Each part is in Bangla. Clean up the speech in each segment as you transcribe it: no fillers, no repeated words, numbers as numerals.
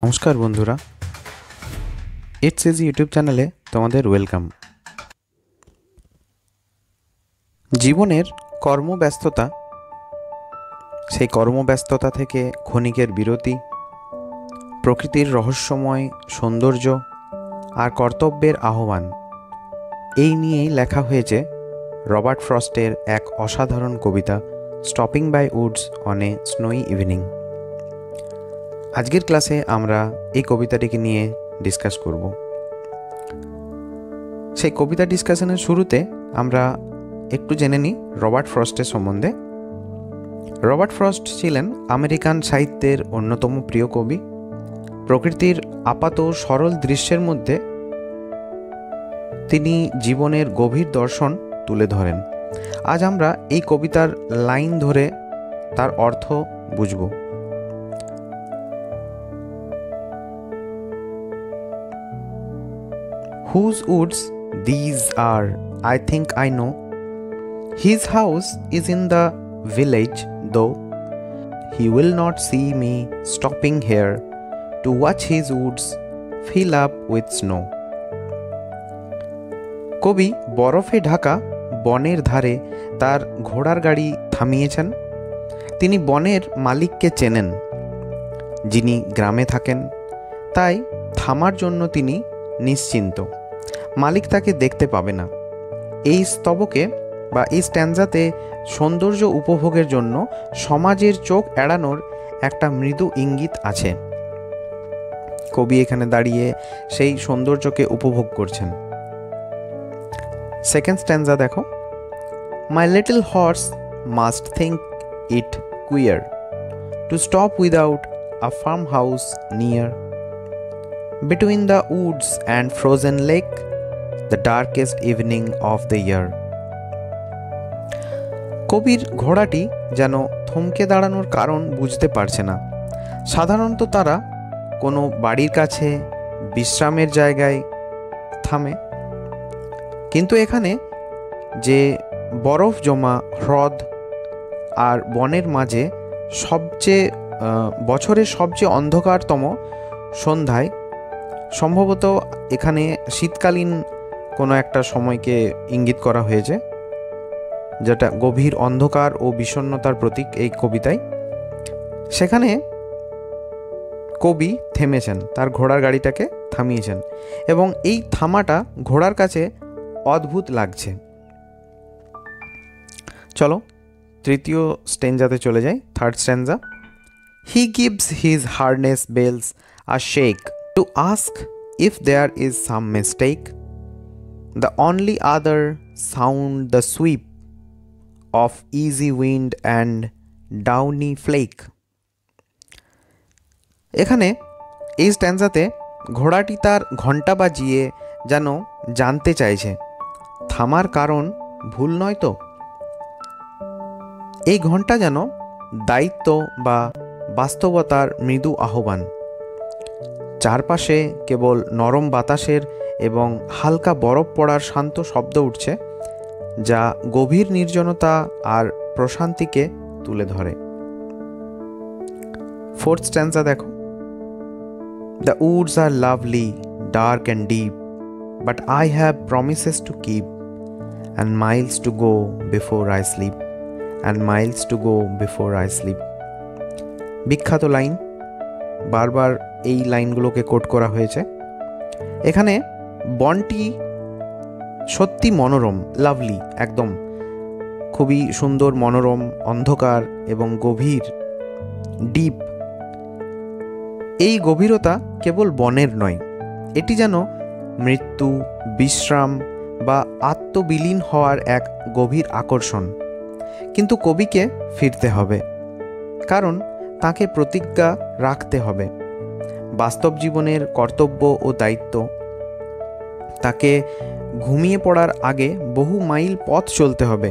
নমস্কার বন্ধুরা, ইটস ইজি ইউটিউব চ্যানেলে তোমাদের ওয়েলকাম। জীবনের কর্মব্যস্ততা, সেই কর্মব্যস্ততা থেকে ক্ষণিকের বিরতি, প্রকৃতির রহস্যময় সৌন্দর্য আর কর্তব্যের আহ্বান, এই নিয়েই লেখা হয়েছে রবার্ট ফ্রস্টের এক অসাধারণ কবিতা stopping by woods on a snowy evening. আজকের ক্লাসে আমরা এই কবিতাটিকে নিয়ে ডিসকাস করব। সেই কবিতা ডিসকাশনের শুরুতে আমরা একটু জেনে নিই রবার্ট ফ্রস্টের সম্বন্ধে। রবার্ট ফ্রস্ট ছিলেন আমেরিকান সাহিত্যের অন্যতম প্রিয় কবি। প্রকৃতির আপাত সরল দৃশ্যের মধ্যে তিনি জীবনের গভীর দর্শন তুলে ধরেন। আজ আমরা এই কবিতার লাইন ধরে তার অর্থ বুঝব। Whose woods these are, I think I know. His house is in the village, though. He will not see me stopping here to watch his woods fill up with snow. কবি বরফে ঢাকা বনের ধারে তার ঘোড়ার গাড়ি থামিয়েছেন। তিনি বনের মালিককে চেনেন, যিনি গ্রামে থাকেন, তাই থামার জন্য তিনি নিশ্চিন্ত। মালিক তাকে দেখতে পাবে না। এই স্তবকে বা এই স্ট্যান্জাতে সৌন্দর্য উপভোগের জন্য সমাজের চোখ এড়ানোর একটা মৃদু ইঙ্গিত আছে। কবি এখানে দাঁড়িয়ে সেই সৌন্দর্যকে উপভোগ করছেন। সেকেন্ড স্ট্যান্জা দেখো। My little horse must think it queer to stop without a farm house near between the woods and frozen lake, the darkest evening of the year. কবির ঘোড়াটি যেন থমকে দাঁড়ানোর কারণ বুঝতে পারছে না। সাধারণত তারা কোনো বাড়ির কাছে বিশ্রামের জায়গায় থামে, কিন্তু এখানে যে বরফ জমা হ্রদ আর বনের মাঝে বছরের সবচেয়ে অন্ধকারতম সন্ধ্যায়, সম্ভবত এখানে শীতকালীন কোনো একটা সময়কে ইঙ্গিত করা হয়েছে, যেটা গভীর অন্ধকার ও বিষণ্ণতার প্রতীক এই কবিতায়। সেখানে কবি থেমেছেন, তার ঘোড়ার গাড়িটাকে থামিয়েছেন, এবং এই থামাটা ঘোড়ার কাছে অদ্ভুত লাগছে। চলো তৃতীয় স্ট্যান্জাতে চলে যাই। Third stanza. He gives his harness bells a shake to ask if there is some mistake. The only other sound the sweep of easy wind and downy flake. এখানে এই স্ট্যান্জাতে ঘোড়াটি তার ঘণ্টা বাজিয়ে যেন জানতে চাইছে, থামার কারণ ভুল নয় তো। এই ঘণ্টা যেন দায়িত্ব বা বাস্তবতার মৃদু আহ্বান। চারপাশে কেবল নরম বাতাসের এবং হালকা বরফ পড়ার শান্ত শব্দ উঠছে, যা গভীর নির্জনতা আর প্রশান্তিকে তুলে ধরে। ফোর্থ স্ট্যান্জা দেখো। The woods are lovely, dark and deep, but I have promises to keep, and miles to go before I sleep, and miles to go before I sleep. বিখ্যাত লাইন, বারবার এই লাইনগুলোকে কোট করা হয়েছে। এখানে বনটি সত্যি মনোরম, লাভলি, একদম খুবই সুন্দর, মনোরম, অন্ধকার এবং গভীর, ডিপ। এই গভীরতা কেবল বনের নয়, এটি যেন মৃত্যু, বিশ্রাম বা আত্মবিলীন হওয়ার এক গভীর আকর্ষণ। কিন্তু কবিকে ফিরতে হবে, কারণ তাকে প্রতিজ্ঞা রাখতে হবে। বাস্তব জীবনের কর্তব্য ও দায়িত্ব তাকে ঘুমিয়ে পড়ার আগে বহু মাইল পথ চলতে হবে।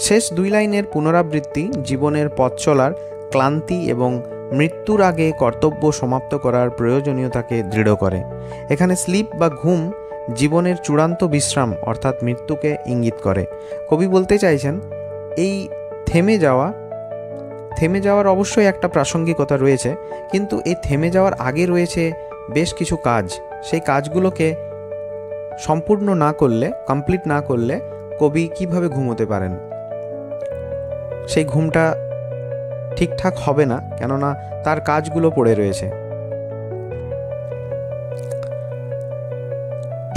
শেষ দুই লাইনের পুনরাবৃত্তি জীবনের পথ চলার ক্লান্তি এবং মৃত্যুর আগে কর্তব্য সমাপ্ত করার প্রয়োজনীয়তাকে দৃঢ় করে। এখানে স্লিপ বা ঘুম জীবনের চূড়ান্ত বিশ্রাম অর্থাৎ মৃত্যুকে ইঙ্গিত করে। কবি বলতে চাইছেন, এই থেমে যাওয়া থেমে যাওয়ার অবশ্যই একটা প্রাসঙ্গিকতা রয়েছে, কিন্তু এই থেমে যাওয়ার আগে রয়েছে বেশ কিছু কাজ। সেই কাজগুলোকে সম্পূর্ণ না করলে, কমপ্লিট না করলে কবি কিভাবে ঘুমোতে পারেন? সেই ঘুমটা ঠিকঠাক হবে না, কেননা তার কাজগুলো পড়ে রয়েছে।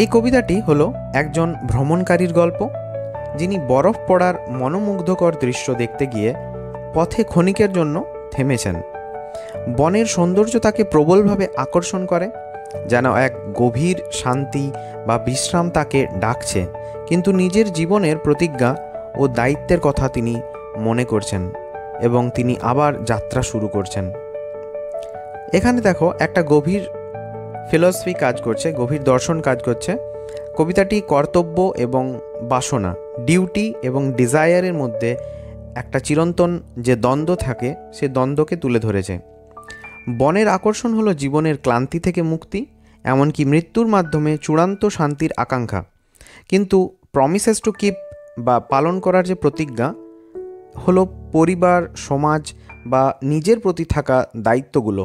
এই কবিতাটি হলো একজন ভ্রমণকারীর গল্প, যিনি বরফ পড়ার মনোমুগ্ধকর দৃশ্য দেখতে গিয়ে পথে ক্ষণিকের জন্য থেমেছেন। বনের সৌন্দর্য তাকে প্রবলভাবে আকর্ষণ করে, যেন এক গভীর শান্তি বা বিশ্রাম তাকে ডাকছে, কিন্তু নিজের জীবনের প্রতিজ্ঞা ও দায়িত্বের কথা তিনি মনে করছেন এবং তিনি আবার যাত্রা শুরু করছেন। এখানে দেখো একটা গভীর ফিলসফি কাজ করছে, গভীর দর্শন কাজ করছে। কবিতাটি কর্তব্য এবং বাসনা, ডিউটি এবং ডিজায়ারের মধ্যে একটা চিরন্তন যে দ্বন্দ্ব থাকে, সে দ্বন্দ্বকে তুলে ধরেছে। বনের আকর্ষণ হলো জীবনের ক্লান্তি থেকে মুক্তি, এমনকি মৃত্যুর মাধ্যমে চূড়ান্ত শান্তির আকাঙ্ক্ষা। কিন্তু প্রমিসেস টু কিপ বা পালন করার যে প্রতিজ্ঞা হলো পরিবার, সমাজ বা নিজের প্রতি থাকা দায়িত্বগুলো।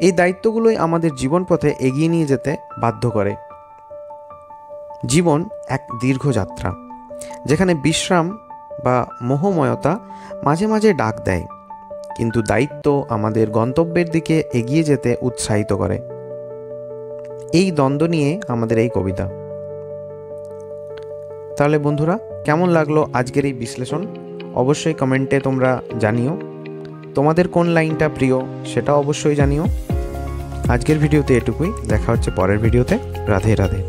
এই দায়িত্বগুলোই আমাদের জীবন পথে এগিয়ে নিয়ে যেতে বাধ্য করে। জীবন এক দীর্ঘ যাত্রা, যেখানে বিশ্রাম বা মোহময়তা মাঝে মাঝে ডাক দেয়, কিন্তু দায়িত্ব আমাদের গন্তব্যের দিকে এগিয়ে যেতে উৎসাহিত করে। এই দ্বন্দ্ব নিয়ে আমাদের এই কবিতা। তাহলে বন্ধুরা, কেমন লাগলো আজকের এই বিশ্লেষণ? অবশ্যই কমেন্টে তোমরা জানিও। তোমাদের কোন লাইনটা প্রিয় সেটা অবশ্যই জানিও। আজকের ভিডিওতে এটুকুই, দেখা হচ্ছে পরের ভিডিওতে। রাধে রাধে।